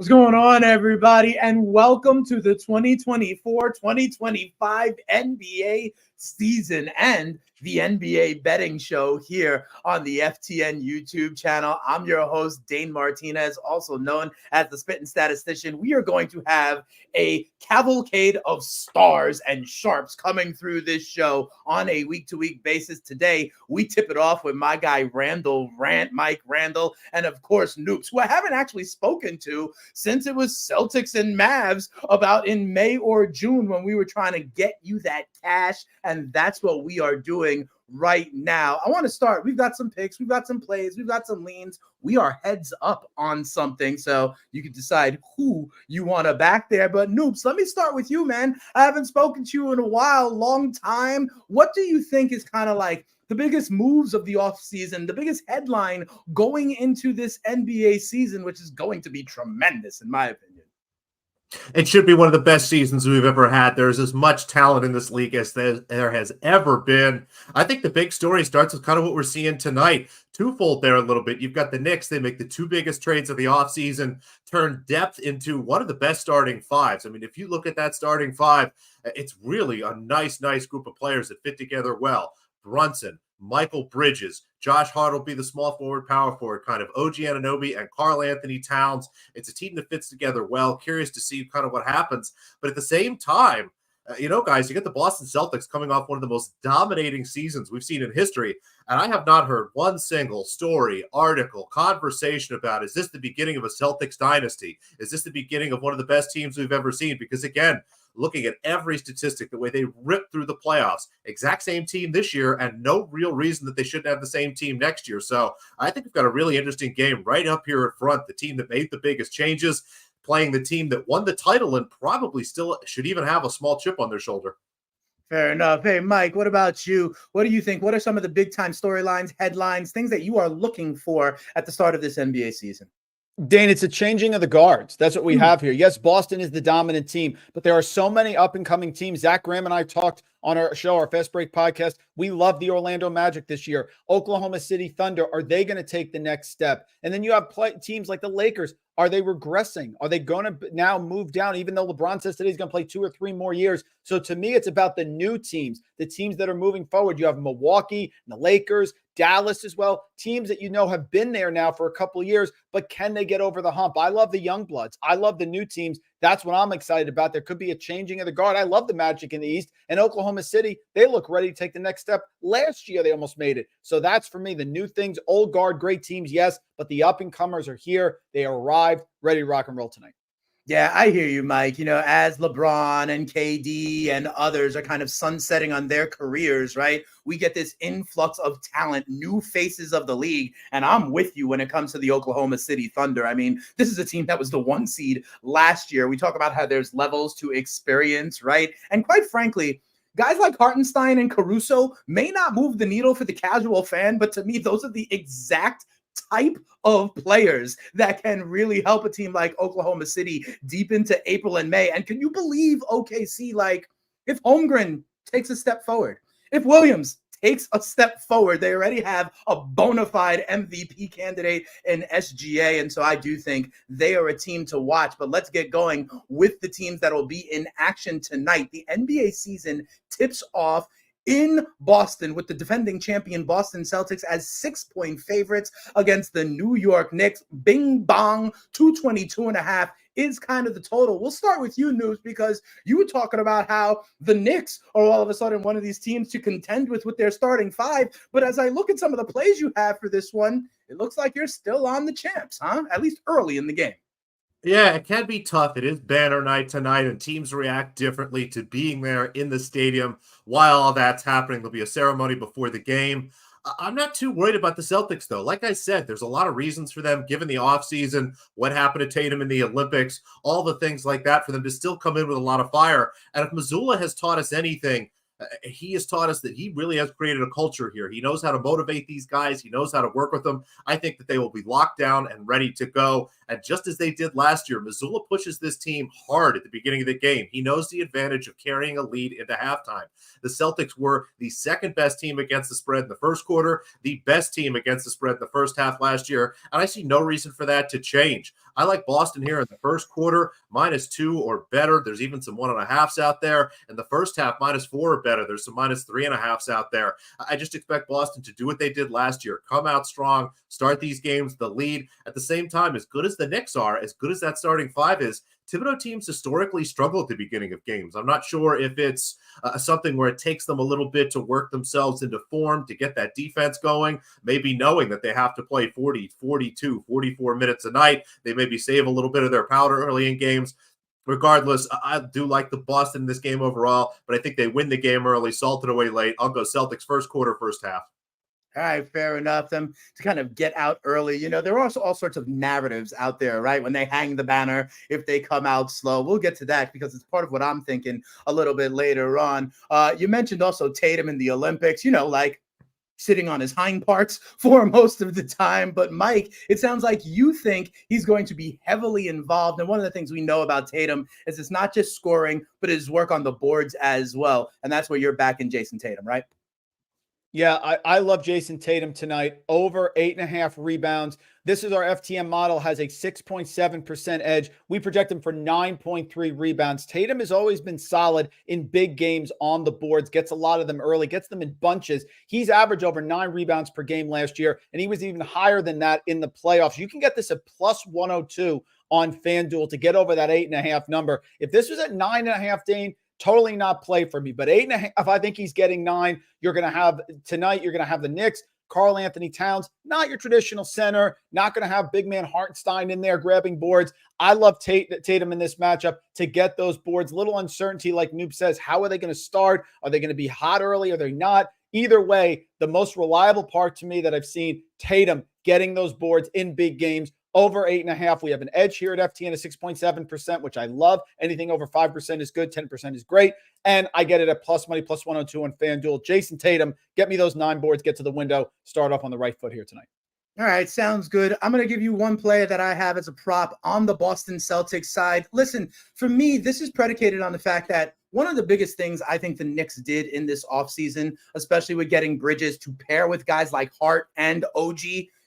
What's going on, everybody? And welcome to the 2024-2025 NBA season and the NBA Betting Show here on the FTN YouTube channel. I'm your host, Dane Martinez, also known as the Spittin' Statistician. We are going to have a cavalcade of stars and sharps coming through this show on a week-to-week basis. Today, we tip it off with my guy, Mike Randle, and of course, Noops, who I haven't actually spoken to since it was Celtics and Mavs about in May or June when we were trying to get you that cash, and that's what we are doing right now. I want to start. We've got some picks, we've got some plays, we've got some leans. We are heads up on something, so you can decide who you want to back there. But Noops, let me start with you, man. I haven't spoken to you in a while, long time. What do you think is kind of like the biggest moves of the offseason, the biggest headline going into this NBA season, which is going to be tremendous, in my opinion? It should be one of the best seasons we've ever had. There's as much talent in this league as there has ever been. I think the big story starts with kind of what we're seeing tonight. Twofold there a little bit. You've got the Knicks. They make the two biggest trades of the offseason, turn depth into one of the best starting fives. I mean, if you look at that starting five, it's really a nice group of players that fit together well. Brunson, Michael Bridges, Josh Hart will be the small forward, power forward, kind of OG Anunoby and Karl Anthony Towns. It's a team that fits together well. Curious to see kind of what happens. But at the same time, guys, you get the Boston Celtics coming off one of the most dominating seasons we've seen in history. And I have not heard one single story, article, conversation about, is this the beginning of a Celtics dynasty? Is this the beginning of one of the best teams we've ever seen? Because again, looking at every statistic, the way they ripped through the playoffs, exact same team this year, and no real reason that they shouldn't have the same team next year. So I think we've got a really interesting game right up here at front. The team that made the biggest changes, playing the team that won the title and probably still should even have a small chip on their shoulder. Fair enough. Hey, Mike, what about you? What do you think? What are some of the big-time storylines, headlines, things that you are looking for at the start of this NBA season? Dane, it's a changing of the guards. That's what we have here. Yes, Boston is the dominant team, but there are so many up-and-coming teams. Zach Graham and I talked on our show, our Fast Break podcast. We love the Orlando Magic this year. Oklahoma City Thunder, are they going to take the next step? And then you have teams like the Lakers. Are they regressing? Are they going to now move down, even though LeBron says today he's going to play 2 or 3 more years? So to me, it's about the new teams, the teams that are moving forward. You have Milwaukee, and the Lakers, Dallas as well, teams that have been there now for a couple of years, but can they get over the hump? I love the young bloods. I love the new teams. That's what I'm excited about. There could be a changing of the guard. I love the Magic in the East, and Oklahoma City, they look ready to take the next step. Last year, they almost made it. So that's for me, the new things, old guard, great teams, yes, but the up-and-comers are here. They arrived, ready to rock and roll tonight. Yeah, I hear you, Mike. As LeBron and KD and others are kind of sunsetting on their careers, right? We get this influx of talent, new faces of the league. And I'm with you when it comes to the Oklahoma City Thunder. I mean, this is a team that was the 1 seed last year. We talk about how there's levels to experience, right? And quite frankly, guys like Hartenstein and Caruso may not move the needle for the casual fan, but to me, those are the exact type of players that can really help a team like Oklahoma City deep into April and May. And can you believe OKC, like, if Holmgren takes a step forward, if Williams takes a step forward, they already have a bona fide MVP candidate in SGA. And so I do think they are a team to watch. But let's get going with the teams that will be in action tonight. The NBA season tips off in Boston with the defending champion Boston Celtics as 6-point favorites against the New York Knicks. Bing bong, 222.5 is kind of the total. We'll start with you, Noops, because you were talking about how the Knicks are all of a sudden one of these teams to contend with their starting 5. But as I look at some of the plays you have for this one, it looks like you're still on the champs, huh? At least early in the game. Yeah, it can be tough. It is banner night tonight, and teams react differently to being there in the stadium. While all that's happening, there'll be a ceremony before the game. I'm not too worried about the Celtics, though. Like I said, there's a lot of reasons for them, given the offseason, what happened to Tatum in the Olympics, all the things like that, for them to still come in with a lot of fire. And if Mazzulla has taught us anything, he has taught us that he really has created a culture here. He knows how to motivate these guys. He knows how to work with them. I think that they will be locked down and ready to go. And just as they did last year, Mazzulla pushes this team hard at the beginning of the game. He knows the advantage of carrying a lead into halftime. The Celtics were the second best team against the spread in the first quarter, the best team against the spread in the first half last year. And I see no reason for that to change. I like Boston here in the first quarter, -2 or better. There's even some 1.5s out there. In the first half, -4 or better. There's some -3.5s out there. I just expect Boston to do what they did last year, come out strong, start these games, the lead. At the same time, as good as the Knicks are, as good as that starting five is, Thibodeau teams historically struggle at the beginning of games. I'm not sure if it's something where it takes them a little bit to work themselves into form, to get that defense going, maybe knowing that they have to play 40, 42, 44 minutes a night. They maybe save a little bit of their powder early in games. Regardless, I do like the Boston in this game overall, but I think they win the game early, salt it away late. I'll go Celtics first quarter, first half. All right, fair enough. Them to kind of get out early. There are also all sorts of narratives out there, right? When they hang the banner, if they come out slow, we'll get to that because it's part of what I'm thinking a little bit later on. You mentioned also Tatum in the Olympics, like sitting on his hind parts for most of the time. But Mike, it sounds like you think he's going to be heavily involved. And one of the things we know about Tatum is it's not just scoring, but his work on the boards as well. And that's where you're backing Jason Tatum, right? Yeah, I love Jason Tatum tonight. Over 8.5 rebounds. This is our FTN model, has a 6.7% edge. We project him for 9.3 rebounds. Tatum has always been solid in big games on the boards, gets a lot of them early, gets them in bunches. He's averaged over 9 rebounds per game last year, and he was even higher than that in the playoffs. You can get this at plus 102 on FanDuel to get over that 8.5 number. If this was at 9.5, Dane, totally not play for me. But 8.5, I think he's getting 9. You're going to have tonight, you're going to have the Knicks, Karl Anthony Towns, not your traditional center, not going to have big man Hartenstein in there grabbing boards. I love Tatum in this matchup to get those boards. Little uncertainty, like Noob says. How are they going to start? Are they going to be hot early? Are they not? Either way, the most reliable part to me that I've seen, Tatum getting those boards in big games. Over 8.5. We have an edge here at FTN at 6.7%, which I love. Anything over 5% is good. 10% is great. And I get it at plus money, plus 102 on FanDuel. Jason Tatum, get me those 9 boards, get to the window, start off on the right foot here tonight. All right, sounds good. I'm going to give you one player that I have as a prop on the Boston Celtics side. Listen, for me, this is predicated on the fact that one of the biggest things I think the Knicks did in this offseason, especially with getting Bridges to pair with guys like Hart and OG,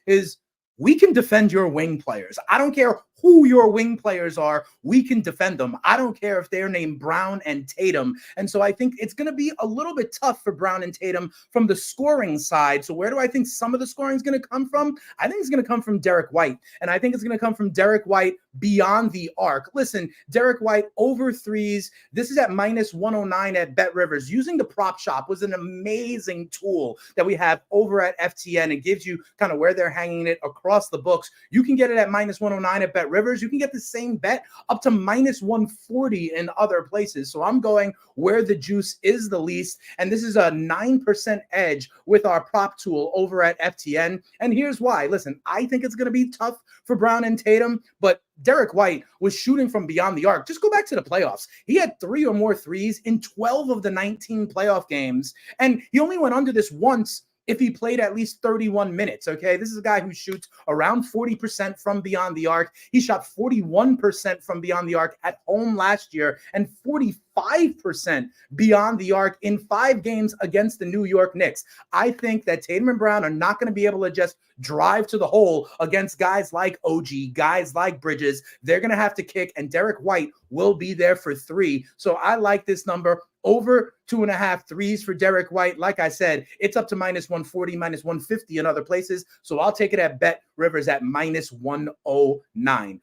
is we can defend your wing players. I don't care who your wing players are, we can defend them. I don't care if they're named Brown and Tatum. And so I think it's going to be a little bit tough for Brown and Tatum from the scoring side. So where do I think some of the scoring is going to come from? I think it's going to come from Derek White. And I think it's going to come from Derek White beyond the arc. Listen, Derek White over threes. This is at minus 109 at Bet Rivers. Using the prop shop was an amazing tool that we have over at FTN. It gives you kind of where they're hanging it across the books. You can get it at minus 109 at Bet Rivers. You can get the same bet up to minus 140 in other places. So I'm going where the juice is the least. And this is a 9% edge with our prop tool over at FTN. And here's why. Listen, I think it's going to be tough for Brown and Tatum, but Derek White was shooting from beyond the arc. Just go back to the playoffs. He had 3 or more threes in 12 of the 19 playoff games. And he only went under this once if he played at least 31 minutes, okay? This is a guy who shoots around 40% from beyond the arc. He shot 41% from beyond the arc at home last year and 45% beyond the arc in 5 games against the New York Knicks. I think that Tatum and Brown are not going to be able to just drive to the hole against guys like OG, guys like Bridges. They're going to have to kick, and Derek White will be there for 3. So I like this number. Over 2.5 threes for Derek White. Like I said, it's up to minus 140, minus 150 in other places. So I'll take it at Bet Rivers at minus 109.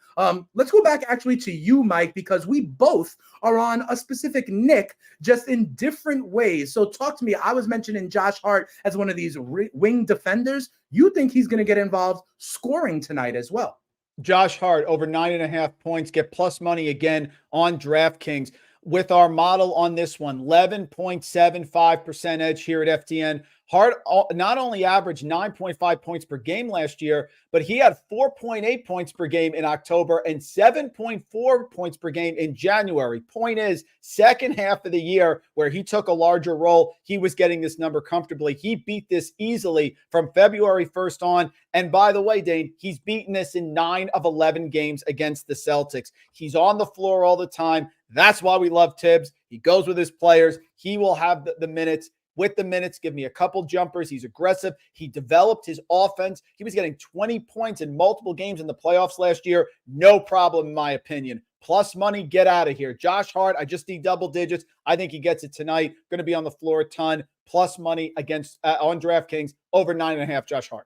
Let's go back actually to you, Mike, because we both are on a specific Knick, just in different ways. So talk to me. I was mentioning Josh Hart as one of these wing defenders. You think he's going to get involved scoring tonight as well? Josh Hart over 9.5 points. Get plus money again on DraftKings. With our model on this one, 11.75% edge here at FTN. Hart not only averaged 9.5 points per game last year, but he had 4.8 points per game in October and 7.4 points per game in January. Point is, second half of the year where he took a larger role, he was getting this number comfortably. He beat this easily from February 1st on. And by the way, Dane, he's beaten this in 9 of 11 games against the Celtics. He's on the floor all the time. That's why we love Tibbs. He goes with his players. He will have the minutes. with the minutes. Give me a couple jumpers. He's aggressive. He developed his offense. He was getting 20 points in multiple games in the playoffs last year. No problem, in my opinion. Plus money, get out of here. Josh Hart, I just need double digits. I think he gets it tonight. Going to be on the floor a ton. Plus money against on DraftKings over 9.5. Josh Hart.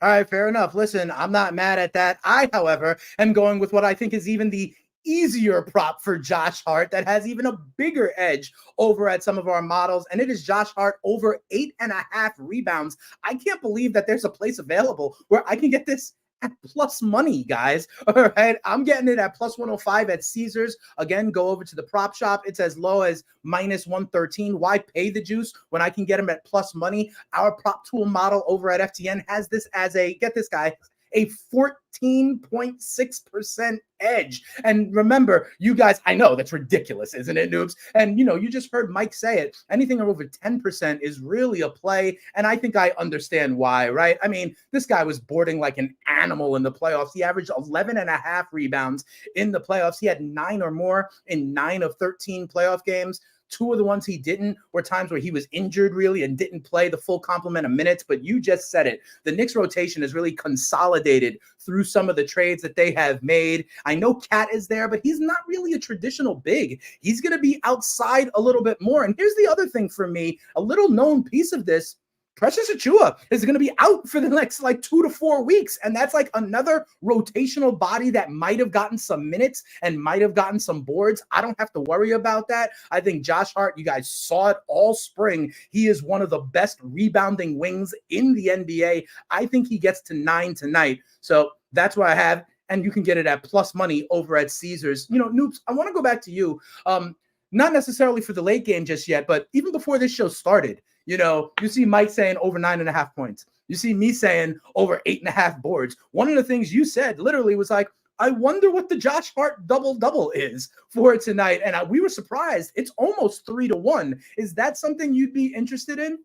All right, fair enough. Listen, I'm not mad at that. I, however, am going with what I think is even the easier prop for Josh Hart that has even a bigger edge over at some of our models, and it is Josh Hart over 8.5 rebounds. I can't believe that there's a place available where I can get this at plus money, guys. All right, I'm getting it at plus 105 at Caesars. Again, go over to the prop shop. It's as low as minus 113. Why pay the juice when I can get them at plus money? Our prop tool model over at FTN has this as a, get this guy, a 14.6% edge. And remember, you guys, I know that's ridiculous, isn't it, noobs? And, you just heard Mike say it. Anything over 10% is really a play. And I think I understand why, right? I mean, this guy was boarding like an animal in the playoffs. He averaged 11.5 rebounds in the playoffs. He had 9 or more in 9 of 13 playoff games. 2 of the ones he didn't were times where he was injured really and didn't play the full complement of minutes. But you just said it. The Knicks rotation is really consolidated through some of the trades that they have made. I know Cat is there, but he's not really a traditional big. He's going to be outside a little bit more. And here's the other thing for me, a little known piece of this. Precious Achiuwa is going to be out for the next 2 to 4 weeks. And that's another rotational body that might have gotten some minutes and might have gotten some boards. I don't have to worry about that. I think Josh Hart, you guys saw it all spring. He is one of the best rebounding wings in the NBA. I think he gets to 9 tonight. So that's what I have. And you can get it at plus money over at Caesars. Noops, I want to go back to you. Not necessarily for the late game just yet, but even before this show started, you see Mike saying over 9.5 points. You see me saying over 8.5 boards. One of the things you said literally was I wonder what the Josh Hart double-double is for tonight. And we were surprised. It's almost 3-1. Is that something you'd be interested in?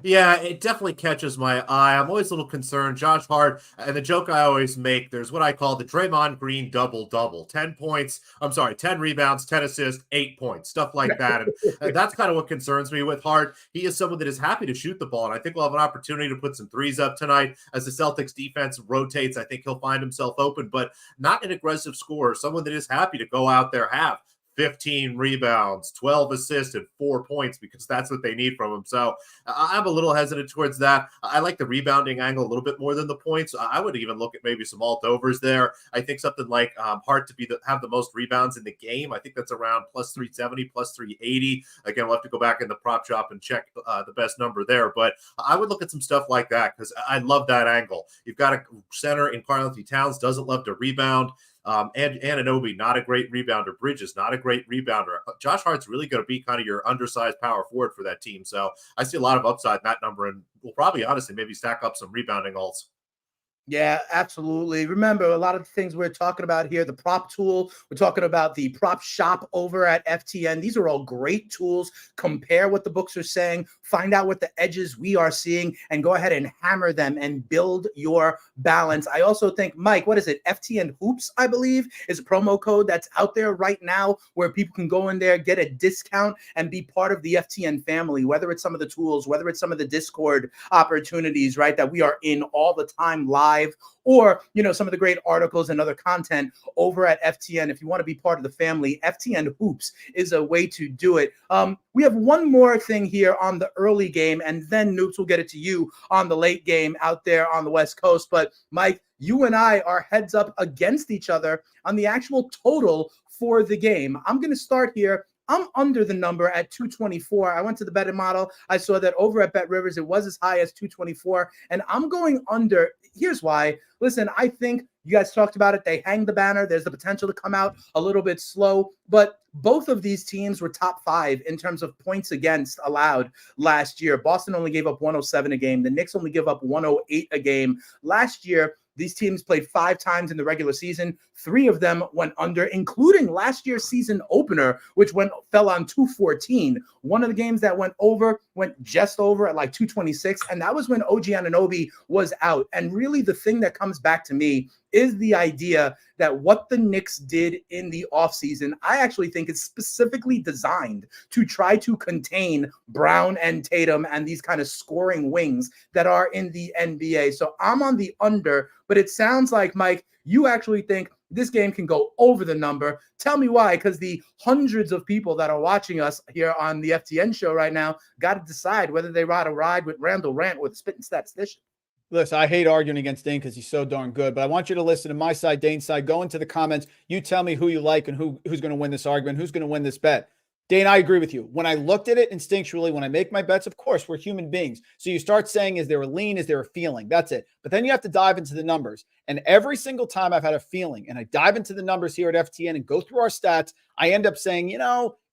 Yeah, it definitely catches my eye. I'm always a little concerned. Josh Hart, and the joke I always make, there's what I call the Draymond Green double-double. 10 rebounds, 10 assists, 8 points, stuff like that. And that's kind of what concerns me with Hart. He is someone that is happy to shoot the ball, and I think we'll have an opportunity to put some threes up tonight. As the Celtics defense rotates, I think he'll find himself open, but not an aggressive scorer, someone that is happy to go out there, have 15 rebounds, 12 assists, and 4 points because that's what they need from him. So I'm a little hesitant towards that. I like the rebounding angle a little bit more than the points. I would even look at maybe some alt overs there. I think something like Hart to have the most rebounds in the game. I think that's around plus 370, plus 380. Again, we'll have to go back in the prop shop and check the best number there. But I would look at some stuff like that because I love that angle. You've got a center in Karl-Anthony Towns, doesn't love to rebound. And Anunoby, not a great rebounder. Bridges, not a great rebounder. Josh Hart's really going to be kind of your undersized power forward for that team. So I see a lot of upside in that number, and we'll probably, honestly, maybe stack up some rebounding alts. Yeah, absolutely. Remember, a lot of the things we're talking about here, the prop tool, we're talking about the prop shop over at FTN. These are all great tools. Compare what the books are saying, find out what the edges we are seeing, and go ahead and hammer them and build your balance. I also think, Mike, what is it? FTN Hoops, I believe, is a promo code that's out there right now where people can go in there, get a discount, and be part of the FTN family, whether it's some of the tools, whether it's some of the Discord opportunities, right, that we are in all the time live, or, some of the great articles and other content over at FTN. If you want to be part of the family, FTN Hoops is a way to do it. We have one more thing here on the early game, and then Noops will get it to you on the late game out there on the West Coast. But Mike, you and I are heads up against each other on the actual total for the game. I'm going to start here. I'm under the number at 224. I went to the betting model. I saw that over at Bet Rivers, it was as high as 224, and I'm going under. Here's why. Listen, I think you guys talked about it. They hang the banner. There's the potential to come out a little bit slow, but both of these teams were top 5 in terms of points against allowed last year. Boston only gave up 107 a game. The Knicks only give up 108 a game. Last year, these teams played 5 times in the regular season. 3 of them went under, including last year's season opener, which fell on 214. One of the games that went over went just over at like 226, and that was when OG Anunoby was out. And really the thing that comes back to me is the idea that what the Knicks did in the offseason, I actually think is specifically designed to try to contain Brown and Tatum and these kind of scoring wings that are in the NBA. So I'm on the under, but it sounds like, Mike, you actually think this game can go over the number. Tell me why, because the hundreds of people that are watching us here on the FTN show right now got to decide whether they ride with Randall Rant with Spit and Statistician. Listen, I hate arguing against Dane because he's so darn good, but I want you to listen to my side, Dane's side. Go into the comments. You tell me who you like and who's going to win this argument, who's going to win this bet. Dane, I agree with you. When I looked at it instinctually, when I make my bets, of course, we're human beings. So you start saying, is there a lean? Is there a feeling? That's it. But then you have to dive into the numbers. And every single time I've had a feeling and I dive into the numbers here at FTN and go through our stats, I end up saying,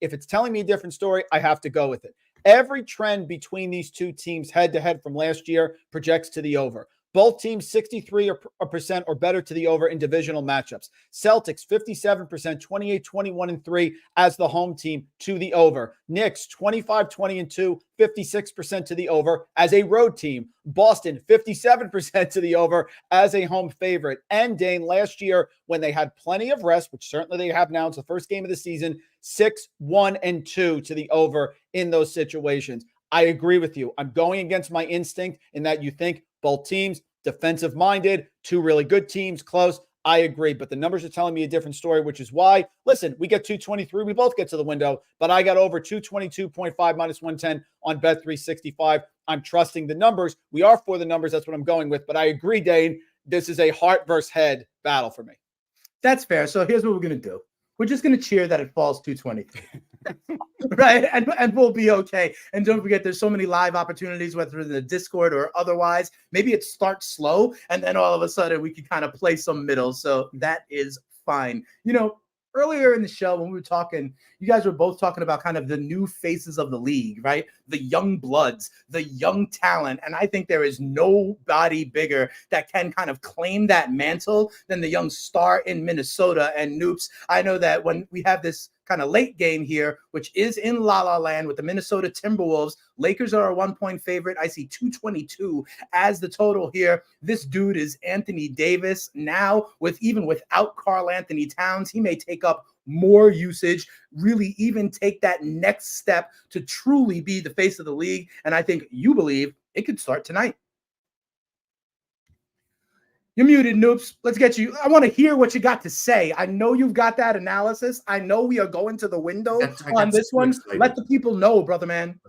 if it's telling me a different story, I have to go with it. Every trend between these two teams head to head from last year projects to the over. Both teams 63% or better to the over in divisional matchups. Celtics 57%, 28, 21, and 3 as the home team to the over. Knicks 25, 20, and 2, 56% to the over as a road team. Boston 57% to the over as a home favorite. And Dane, last year when they had plenty of rest, which certainly they have now, it's the first game of the season, 6, 1, and 2 to the over in those situations. I agree with you. I'm going against my instinct in that you think both teams defensive minded, two really good teams, close. I agree, but the numbers are telling me a different story, which is why, listen, we get 223. We both get to the window, but I got over 222.5 minus 110 on Bet365. I'm trusting the numbers. We are for the numbers. That's what I'm going with, but I agree, Dane. This is a heart versus head battle for me. That's fair. So here's what we're going to do. We're just going to cheer that it falls 223. Right. And we'll be okay. And don't forget, there's so many live opportunities, whether in the Discord or otherwise. Maybe it starts slow and then all of a sudden we can kind of play some middle. So that is fine. Earlier in the show, when we were talking, you guys were both talking about kind of the new faces of the league, right? The young bloods, the young talent. And I think there is nobody bigger that can kind of claim that mantle than the young star in Minnesota. And Noops, I know that when we have this kind of late game here, which is in La La Land with the Minnesota Timberwolves, Lakers are a 1-point favorite. I see 222 as the total here. This dude is Anthony Davis. Now, even without Karl Anthony Towns, he may take up more usage, really even take that next step to truly be the face of the league. And I think you believe it could start tonight. You're muted, Noops. Let's get you. I want to hear what you got to say. I know you've got that analysis. I know we are going to the window on this one. Excited. Let the people know, brother man.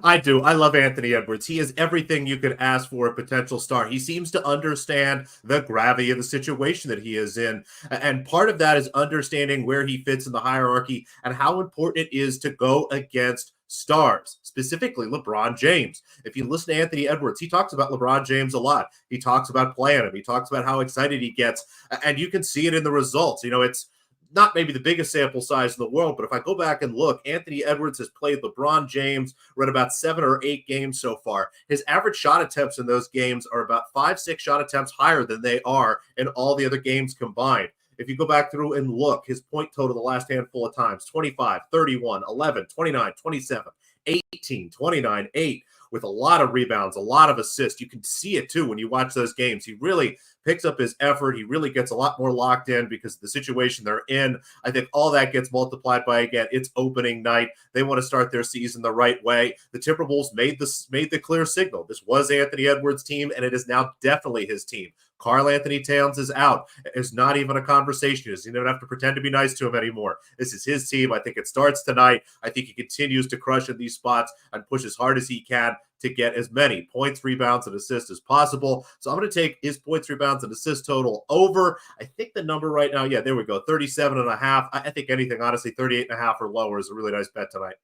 I do. I love Anthony Edwards. He is everything you could ask for a potential star. He seems to understand the gravity of the situation that he is in. And part of that is understanding where he fits in the hierarchy and how important it is to go against stars, specifically LeBron James. If you listen to Anthony Edwards, he talks about LeBron James a lot. He talks about playing him. He talks about how excited he gets, and you can see it in the results. It's not maybe the biggest sample size in the world, but if I go back and look, Anthony Edwards has played LeBron James, read about 7 or 8 games so far. His average shot attempts in those games are about 5-6 shot attempts higher than they are in all the other games combined. If you go back through and look, his point total the last handful of times, 25, 31, 11, 29, 27, 18, 29, 8, with a lot of rebounds, a lot of assists. You can see it, too, when you watch those games. He really picks up his effort. He really gets a lot more locked in because of the situation they're in. I think all that gets multiplied by, again, it's opening night. They want to start their season the right way. The Timberwolves made the clear signal. This was Anthony Edwards' team, and it is now definitely his team. Karl Anthony Towns is out. It's not even a conversation. He doesn't even have to pretend to be nice to him anymore. This is his team. I think it starts tonight. I think he continues to crush in these spots and push as hard as he can to get as many points, rebounds, and assists as possible. So I'm going to take his points, rebounds, and assist total over. I think the number right now, there we go, 37.5. I think anything, honestly, 38.5 or lower is a really nice bet tonight.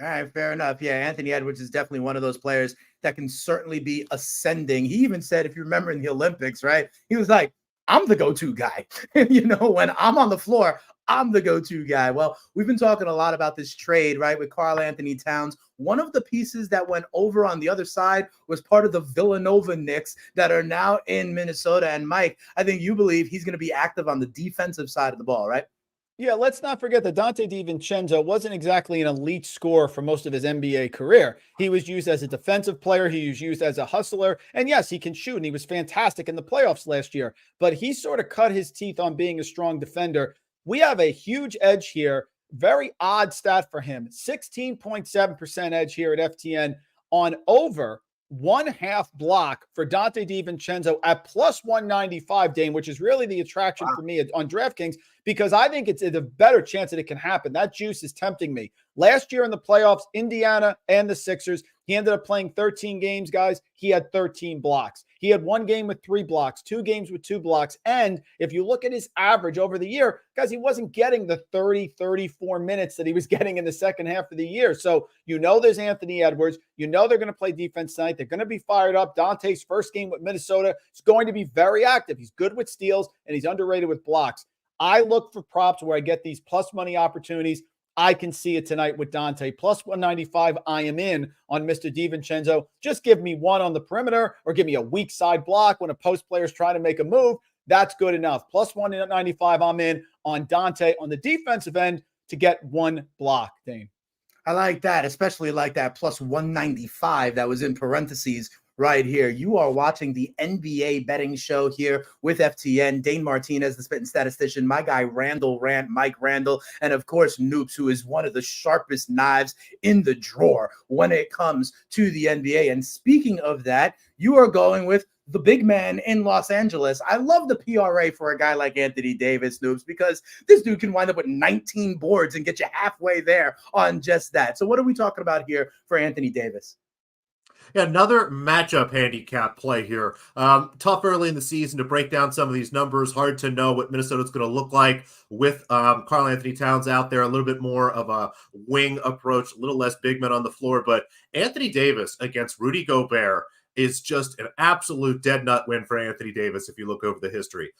All right, fair enough. Yeah, Anthony Edwards is definitely one of those players that can certainly be ascending. He even said, if you remember in the Olympics, right, he was like, I'm the go-to guy. When I'm on the floor, I'm the go-to guy. Well, we've been talking a lot about this trade, right, with Karl Anthony Towns. One of the pieces that went over on the other side was part of the Villanova Knicks that are now in Minnesota. And Mike, I think you believe he's going to be active on the defensive side of the ball, right? Yeah, let's not forget that Dante DiVincenzo wasn't exactly an elite scorer for most of his NBA career. He was used as a defensive player. He was used as a hustler. And yes, he can shoot, and he was fantastic in the playoffs last year. But he sort of cut his teeth on being a strong defender. We have a huge edge here. Very odd stat for him. 16.7% edge here at FTN on over 1/2 block for Dante DiVincenzo at plus 195, Dane, which is really the attraction for me on DraftKings, because I think it's a better chance that it can happen. That juice is tempting me. Last year in the playoffs, Indiana and the Sixers, he ended up playing 13 games, guys. He had 13 blocks. He had 1 game with 3 blocks, 2 games with 2 blocks. And if you look at his average over the year, guys, he wasn't getting the 30, 34 minutes that he was getting in the second half of the year. So there's Anthony Edwards. They're going to play defense tonight. They're going to be fired up. Dante's first game with Minnesota is going to be very active. He's good with steals, and he's underrated with blocks. I look for props where I get these plus money opportunities. I can see it tonight with Dante. Plus 195, I am in on Mr. DiVincenzo. Just give me one on the perimeter or give me a weak side block when a post player is trying to make a move. That's good enough. Plus 195, I'm in on Dante on the defensive end to get 1 block, Dane. I like that, especially like that plus 195 that was in parentheses right here. You are watching the NBA Betting Show here with FTN, Dane Martinez, the spitting statistician, my guy Mike Randle, and of course Noops, who is one of the sharpest knives in the drawer when it comes to the NBA. And speaking of that, you are going with the big man in Los Angeles. I love the PRA for a guy like Anthony Davis, Noops, because this dude can wind up with 19 boards and get you halfway there on just that. So what are we talking about here for Anthony Davis? Yeah, another matchup handicap play here. Tough early in the season to break down some of these numbers. Hard to know what Minnesota's going to look like with Karl Anthony Towns out there. A little bit more of a wing approach, a little less big men on the floor. But Anthony Davis against Rudy Gobert is just an absolute dead nut win for Anthony Davis if you look over the history.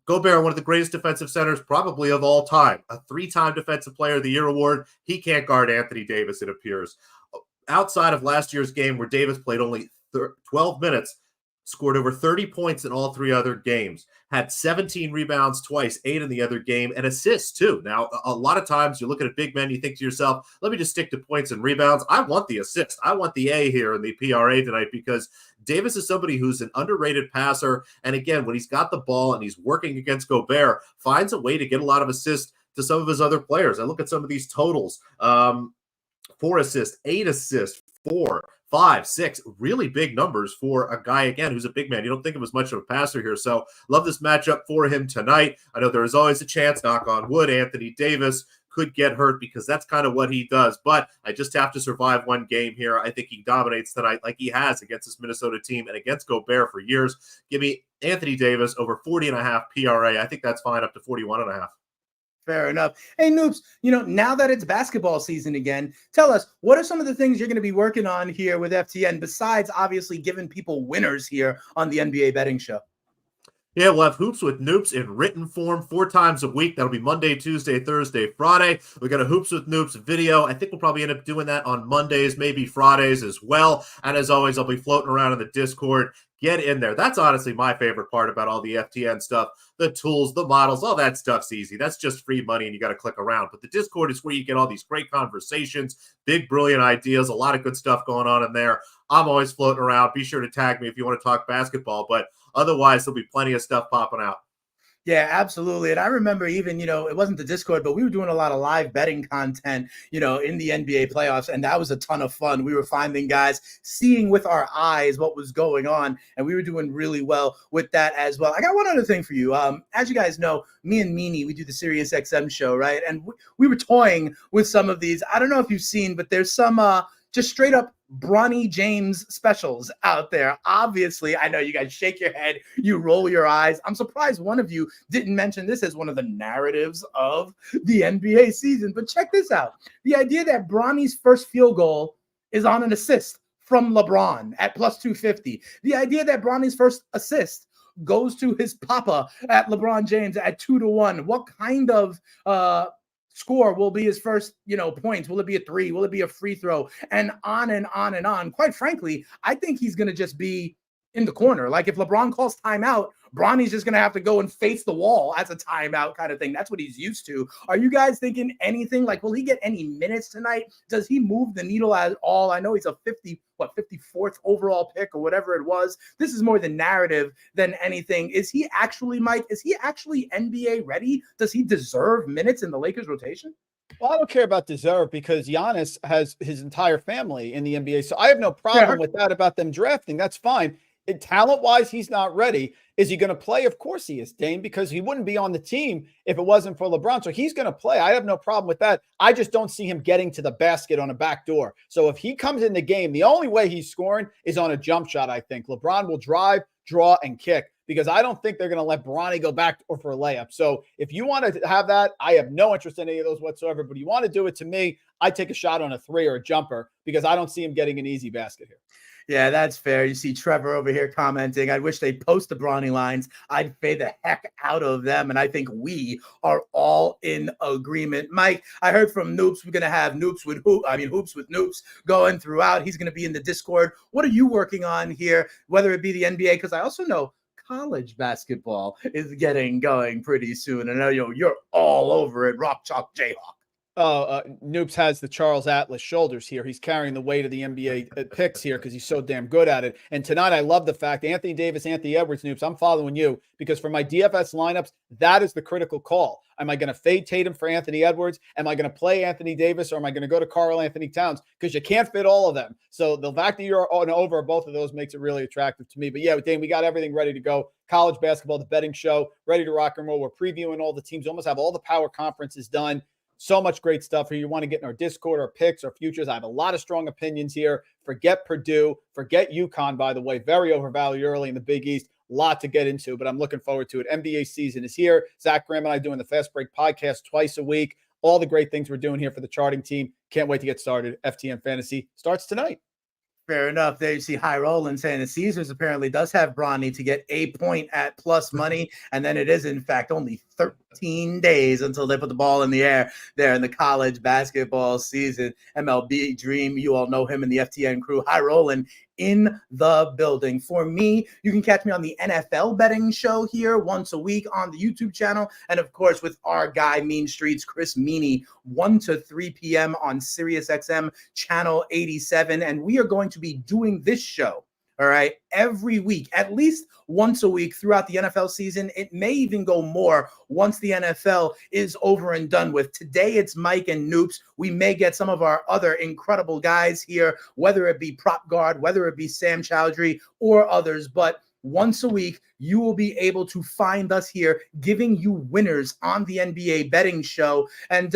Gobert, one of the greatest defensive centers probably of all time, a 3-time Defensive Player of the Year award. He can't guard Anthony Davis, it appears. Outside of last year's game where Davis played only 12 minutes, scored over 30 points in all 3 other games, had 17 rebounds twice, 8 in the other game, and assists too. Now, a lot of times you look at a big man, you think to yourself, let me just stick to points and rebounds. I want the assist. I want the A here in the PRA tonight because Davis is somebody who's an underrated passer. And again, when he's got the ball and he's working against Gobert, finds a way to get a lot of assists to some of his other players. I look at some of these totals. 4 assists, 8 assists, 4, 5, 6, really big numbers for a guy, again, who's a big man. You don't think of as much of a passer here. So love this matchup for him tonight. I know there is always a chance, knock on wood, Anthony Davis could get hurt because that's kind of what he does. But I just have to survive one game here. I think he dominates tonight like he has against this Minnesota team and against Gobert for years. Give me Anthony Davis over 40.5 PRA. I think that's fine up to 41.5. Fair enough. Hey, Noops, now that it's basketball season again, tell us, what are some of the things you're going to be working on here with FTN besides obviously giving people winners here on the NBA Betting Show? Yeah, we'll have Hoops with Noops in written form 4 times a week. That'll be Monday, Tuesday, Thursday, Friday. We got a Hoops with Noops video. I think we'll probably end up doing that on Mondays, maybe Fridays as well. And as always, I'll be floating around in the Discord. Get in there. That's honestly my favorite part about all the FTN stuff. The tools, the models, all that stuff's easy. That's just free money and you got to click around. But the Discord is where you get all these great conversations, big, brilliant ideas, a lot of good stuff going on in there. I'm always floating around. Be sure to tag me if you want to talk basketball. But otherwise, there'll be plenty of stuff popping out. Yeah, absolutely. And I remember even, it wasn't the Discord, but we were doing a lot of live betting content, in the NBA playoffs. And that was a ton of fun. We were finding guys, seeing with our eyes what was going on. And we were doing really well with that as well. I got one other thing for you. As you guys know, me and Meanie, we do the Sirius XM show, right? And we were toying with some of these. I don't know if you've seen, but there's some just straight up Bronny James specials out there. Obviously, I know you guys shake your head, you roll your eyes. I'm surprised one of you didn't mention this as one of the narratives of the NBA season. But check this out. The idea that Bronny's first field goal is on an assist from LeBron at plus 250. The idea that Bronny's first assist goes to his papa at LeBron James at 2-1. What kind of score will be his first, points? Will it be a 3? Will it be a free throw? And on and on and on. Quite frankly, I think he's going to just be in the corner. Like if LeBron calls timeout, Bronny's just going to have to go and face the wall as a timeout kind of thing. That's what he's used to. Are you guys thinking anything like, will he get any minutes tonight? Does he move the needle at all? I know he's a 54th overall pick or whatever it was. This is more the narrative than anything. Is he actually, Mike, is he actually NBA ready? Does he deserve minutes in the Lakers rotation? Well, I don't care about deserve because Giannis has his entire family in the NBA. So I have no problem with that about them drafting. That's fine. Talent-wise, he's not ready. Is he going to play? Of course he is, Dane, because he wouldn't be on the team if it wasn't for LeBron. So he's going to play. I have no problem with that. I just don't see him getting to the basket on a back door. So if he comes in the game, the only way he's scoring is on a jump shot, I think. LeBron will drive, draw, and kick because I don't think they're going to let Bronny go back or for a layup. So if you want to have that, I have no interest in any of those whatsoever. But you want to do it to me, I take a shot on a three or a jumper because I don't see him getting an easy basket here. Yeah, that's fair. You see Trevor over here commenting, I wish they'd post the Bronny lines. I'd fade the heck out of them. And I think we are all in agreement. Mike, I heard from Noops. We're going to have Hoops with Noops going throughout. He's going to be in the Discord. What are you working on here, whether it be the NBA? Because I also know college basketball is getting going pretty soon. And I know you're all over it, Rock Chalk Jayhawk. Noops has the Charles Atlas shoulders here. He's carrying the weight of the NBA picks here because he's so damn good at it. And tonight, I love the fact Anthony Davis, Anthony Edwards, Noops, I'm following you because for my DFS lineups, that is the critical call. Am I going to fade Tatum for Anthony Edwards? Am I going to play Anthony Davis or am I going to go to Karl Anthony Towns? Because you can't fit all of them. So the fact that you're on over both of those makes it really attractive to me. But yeah, Dane, we got everything ready to go. College basketball, the betting show, ready to rock and roll. We're previewing all the teams. We almost have all the power conferences done. So much great stuff here. You want to get in our Discord, our picks, our futures. I have a lot of strong opinions here. Forget Purdue. Forget UConn, by the way. Very overvalued early in the Big East. A lot to get into, but I'm looking forward to it. NBA season is here. Zach Graham and I doing the Fast Break podcast twice a week. All the great things we're doing here for the charting team. Can't wait to get started. FTN Fantasy starts tonight. Fair enough. There you see High Rollin saying the Caesars apparently does have Bronny to get a point at plus money. And then it is, in fact, only 13 days until they put the ball in the air there in the college basketball season. MLB Dream, you all know him in the FTN crew. High Rollin in the building. For me, you can catch me on the NFL Betting Show here once a week on the YouTube channel. And of course, with our guy, Mean Streets, Chris Meany, 1 to 3 p.m. on Sirius XM channel 87. And we are going to be doing this show, all right, every week, at least once a week throughout the NFL season. It may even go more once the NFL is over and done with. Today, it's Mike and Noops. We may get some of our other incredible guys here, whether it be Prop Guard, whether it be Sam Chowdhury or others. But once a week, you will be able to find us here giving you winners on the NBA Betting Show. And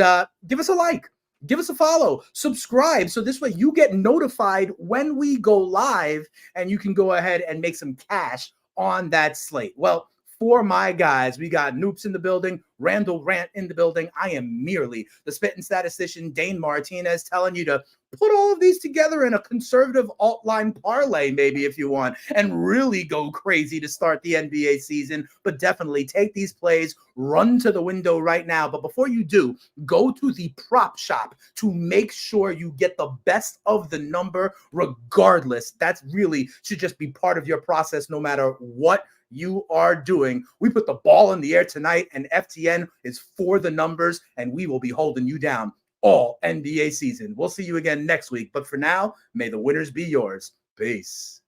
give us a like. Give us a follow, subscribe, so this way you get notified when we go live and you can go ahead and make some cash on that slate. Well, for my guys, we got Noops in the building, Randle Rant in the building. I am merely the spitting statistician, Dane Martinez, telling you to put all of these together in a conservative alt-line parlay, maybe if you want, and really go crazy to start the NBA season. But definitely take these plays, run to the window right now. But before you do, go to the prop shop to make sure you get the best of the number regardless. That's really should just be part of your process no matter what you are doing. We put the ball in the air tonight, and FTN is for the numbers, and we will be holding you down all NBA season. We'll see you again next week. But for now, may the winners be yours. Peace.